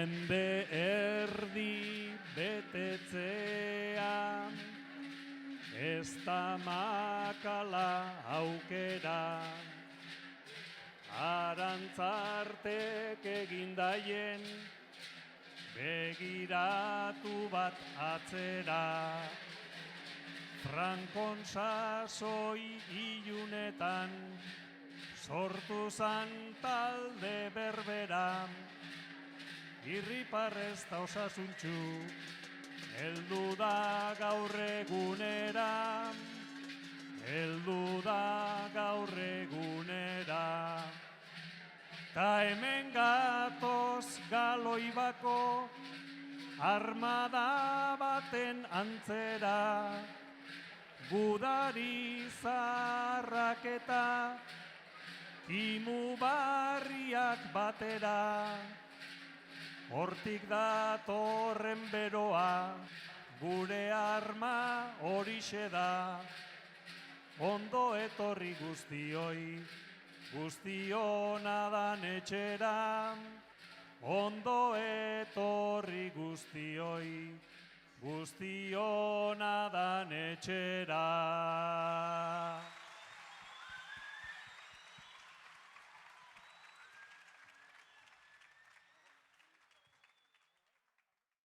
Mende erdi betetzea, ez da makala aukera, arantzartek egindaien, begiratu bat atzera. Frankon sasoi ilunetan, sortu zan talde berbera, irriparrez da osasuntxu, heldu da gaur egunera, heldu da gaur egunera. Ta hemen gatoz galoibako armada baten antzera, gudari zaharrak eta kimu barriak batera. Hortik datorren beroa, gure arma horixe da. Ondo etorri guztioi, guztiona dan etxera. Ondo etorri guztioi, guztiona dan